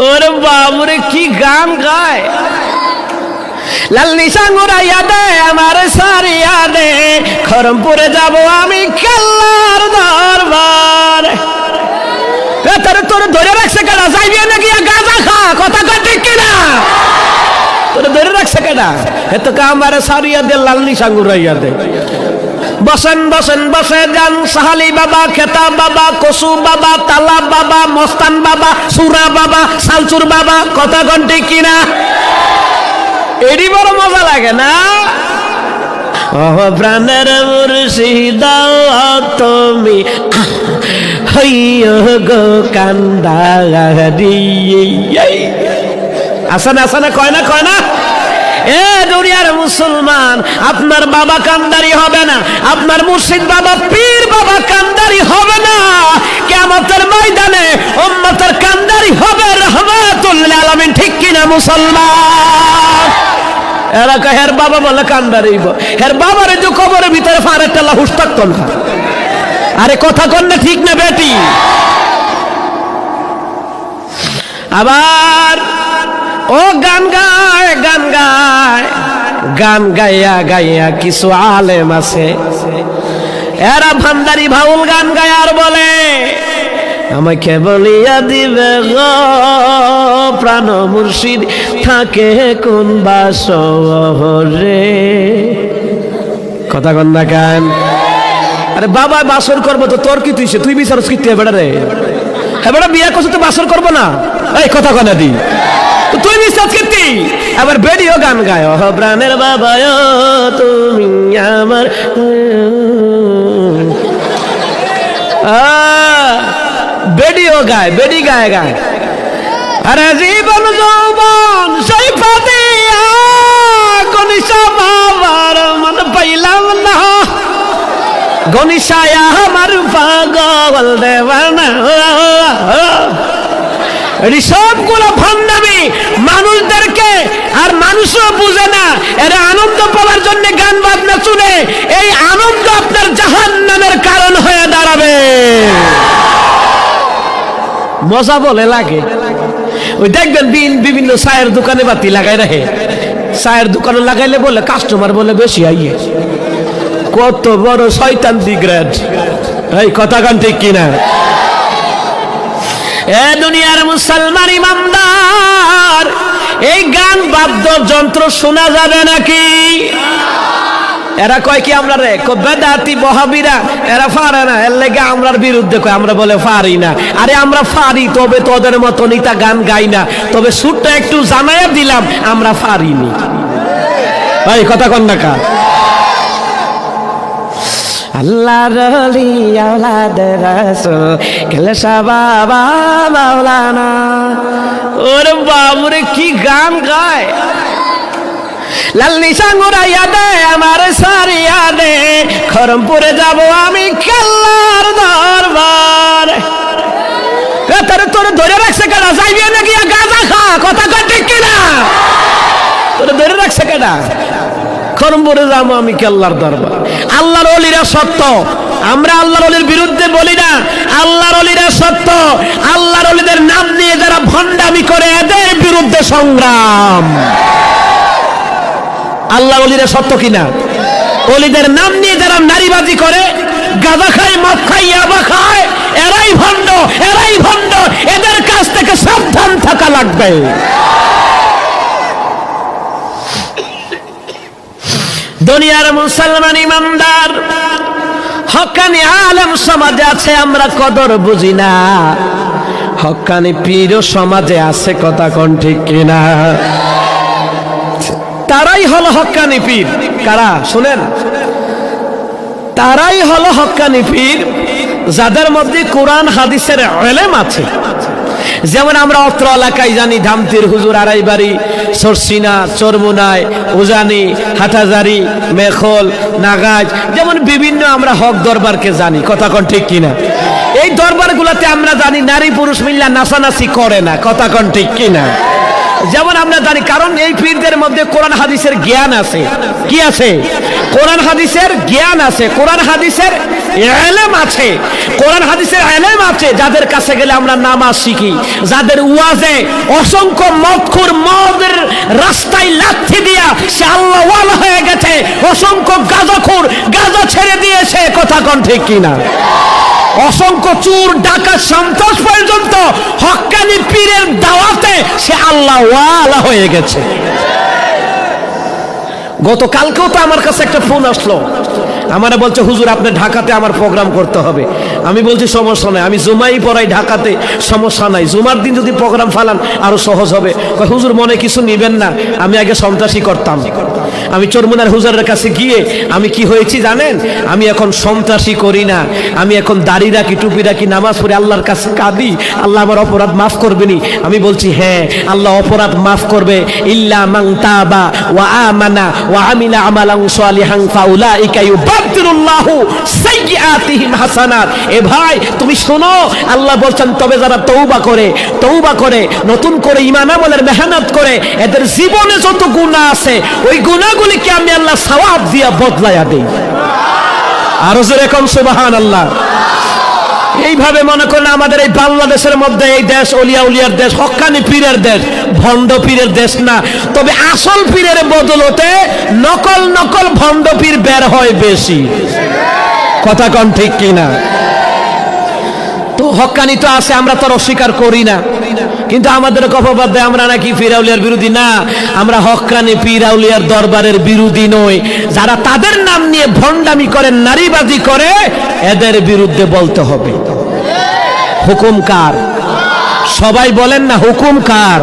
ওরে বাবুরে কি গান গায়। লাল নিশান উড়াইয়া দে আমার সারিয়া দে, খরমপুরে যাব আমি কেল্লার দরবার। তোর ধরে রাখছে কেডা? যাইবি নাকি গাঁজা খা? কথা কয় ঠিক কিনা? তোর ধরে রাখছে কেডা? এত আমার সারিয়া দে, লাল নিশান উড়াইয়া দে। বসেন বসেন বসে যান, সাহালি বাবা, খেতা বাবা, কসু বাবা, তালা বাবা, মস্তান বাবা, সুরা বাবা, সালচুর বাবা। কথা কন ঠিক কিনা? এডি বড় মজা লাগে না? ও প্রাণের মুর্শিদ তুমি হইও গো কান্দারি। আসেন আসেন, কয় না কয় না? এ দুনিয়ার মুসলমান, আপনার বাবা কান্দারি হবে না, আপনার মুর্শিদ বাবা পীর বাবা কান্দারি হবে না। কিয়ামতের ময়দানে উম্মতের কান্দারি হবে রাহমাতুল লিল আলামিন। ঠিক কিনা মুসলমান? এরা কয় হের বাবা বলে কান্দারি, হের বাবারে যে কবরের ভিতরে ফারে টেলা হুশ থাকতো না। আরে কথা কন না ঠিক না বেটি? আবার ও গান গায় গান গায়, গান গাইয়া গাইয়া কিছু আলেম আছে, এরা ভান্ডারি ভাউল গান গায় আর বলে আমাকে বলিয়া দিবে গো প্রাণ মুর্শিদ থাকে কোন বাসরে। কথা কন না কেন? আরে বাবা বাসর করবো তো তোর কি, তুই বিচারস কি? বেটা রে, হ্যাঁ বেটা বিয়া করছো তো বাসর করবো না? এই কথা কনা দি তুই বিশ্বাস করতি? আবার বেডিও গান গায়, ও প্রাণের বাবা তুমি আমার। বেডিও গায়, বেডি গায় গায়। আরে জীবন যৌবন সেই পাতিয়া গনিশা বাবার মন পাইলাম না, গনিশায়া আমার পাগল দেওয়ানা। সবগুলো ভণ্ডামি মানুষদেরকে, আর মানুষও বুঝে না, এরা আনন্দ পাওয়ার জন্য গান বাজনা শুনে, এই আনন্দ আপনার জাহান্নামের কারণ হয়ে দাঁড়াবে। মজা বলে লাগে। ওই দেখবেন বিভিন্ন চায়ের দোকানে বাতি লাগাই রাখে, চায়ের দোকানে লাগাইলে বলে কাস্টমার বলে বেশি আইয়ে। কত বড় শয়তান দিগ্রাজ। এই কথা গান ঠিক কিনা? এ দুনিয়ার মুসলমান ইমানদার, এই গান বাদ্যযন্ত্র শোনা যাবে নাকি? এরা কয় কি আমরা রে বেদাতি বহাবিরা এরা পারে না, এর লেগে আমরার বিরুদ্ধে কয়, আমরা বলে পারি না। আরে আমরা পারি, তবে তোদের মতো নিতা গান গাই না, তবে সুরটা একটু জানাইয়া দিলাম আমরা পারিনি। ভাই কথা কন না কা? আল্লাহর ওলি আওলাদ রাসূল কেলসা বাবা মাওলানা। ওরে বাবুরে কি গান গায়। লাল নিশান উড়াইয়া দে আমার সারিয়া দে, খরমপুরে যাব আমি কেল্লার দরবার। তোর ধরে রাখছে কেডা? যাইবি নাকি গাঁজা খা? কথা কয় ঠিক কিনা? তোর ধরে রাখছে কেডা? খরমপুরে যাবো আমি কেল্লার দরবার। আল্লাহর ওলিরা সত্য, আমরা আল্লাহর ওলির বিরুদ্ধে বলি না। আল্লাহর ওলিরা সত্য, আল্লাহর ওলিদের নাম নিয়ে যারা ভণ্ডামি করে এদের বিরুদ্ধে সংগ্রাম। আল্লাহর ওলিরা সত্য কিনা? ওলিদের নাম নিয়ে যারা নারীবাজি করে, গাঁজা খায়, মদ খায়, ইয়াবা খায়, এরাই ভণ্ড, এরাই ভণ্ড। এদের কাছ থেকে সাবধান থাকা লাগবে। দুনিয়ার মুসলমান ইমানদার হক্কানি আলেম সমাজে আছে, আমরা কদর বুঝি না। হক্কানি পীর সমাজে আছে, কথা কোন ঠিক কিনা? তারাই হলো হক্কানি পীর। কারা? শুনেন, তারাই হলো হক্কানি পীর যাদের মধ্যে কোরআন হাদিসের ইলম আছে। যেমন আমরা অত্র এলাকায় জানি ধামতির হুজুর, আড়াইবাড়ি, সরসিনা, চরমুনায়, উজানি, হাটাজারি, মেখল, নাগাজ, যেমন বিভিন্ন আমরা হক দরবারকে জানি। কথা কোন ঠিক কিনা? এই দরবারগুলোতে আমরা জানি নারী পুরুষ মিল্লা নাচানাচি করে না। কথা কোন ঠিক কিনা? যেমন আমরা জানি, কারণ এই পীরদের মধ্যে কোরআন হাদিসের জ্ঞান আছে। কি আছে? কোরআন হাদিসের জ্ঞান আছে। কোরআন হাদিসের ইলম আছে, কোরআন হাদিসের ইলম আছে, যাদের কাছে গেলে আমরা নামাজ শিখি, যাদের ওয়াজে অসংখ্য মদখোর মদের রাস্তায় লাথি দিয়া সে আল্লাহ ওয়ালা হয়ে গেছে, অসংখ্য গাঁজাখোর গাঁজা ছেড়ে দিয়েছে, কথা কোন ঠিক কিনা? অসংখ্য চোর ডাকাত সন্ত্রাস পর্যন্ত হক্কানি পীরের দাওয়াতে সে আল্লাহ ওয়ালা হয়ে গেছে। গতকালকেও তো আমার কাছে একটা ফোন আসলো, আমারে বলছে হুজুর আপনি ঢাকাতে আমার প্রোগ্রাম করতে হবে। আমি বলছি সমস্যা নাই, আমি জুমাই পড়াই ঢাকাতে, সমস্যা নাই, জুমার দিন যদি প্রোগ্রাম ফালান আরো সহজ হবে। হুজুর মনে কিছু নিবেন না, আমি আগে সন্ত্রাসী করতাম। আমি চরমুনার হুজুরের কাছে গিয়ে আমি কি হয়েছি জানেন, আমি এখন সন্ত্রাসী করি না, আমি এখন দাড়ি রাখি, টুপি রাখি, নামাজ পড়ি, আল্লাহর কাছে কাঁদি, আল্লাহ আমার অপরাধ মাফ করবেনি। আমি বলছি হ্যাঁ আল্লাহ অপরাধ মাফ করবে, ইল্লা মান তাবা ওয়া আমানা ওয়া আমিলা আমালান সালিহান ফাউলাইকা ইউবাদদিলুল্লাহু সাইয়্যাতিহিম হাসানাত। এ ভাই তুমি শোনো, আল্লাহ বলছেন তবে যারা তওবা করে নতুন করে ঈমান আমলের মেহনত করে, এদের জীবনে যত গুনাহ আছে ওই গুনাহগুলিকে আমি আল্লাহ সওয়াব দিয়া বদলায়া দেই। আর জোরে কোন সুবহানাল্লাহ। এইভাবে মনে করেন আমাদের এই বাংলাদেশের মধ্যে এই দেশ ওলিয়া উলিয়ার দেশ, হক্কানি পীরের দেশ, ভণ্ড পীরের দেশ না, তবে আসল পীরের বদলতে নকল ভণ্ড পীর বের হয় বেশি, কথা কোন ঠিক কিনা? তো হক্কানি তো আছে, আমরা তো অস্বীকার করি না, কিন্তু আমাদের অপবাদ দেয় আমরা নাকি পীর আউলিয়ার বিরোধী। না, আমরা হক্কানি পীর আউলিয়ার দরবারের বিরোধী নই, যারা তাদের নাম নিয়ে ভণ্ডামি করে, নারীবাজি করে, এদের বিরুদ্ধে বলতে হবে। হুকুম কার? সবাই বলেন না হুকুম কার?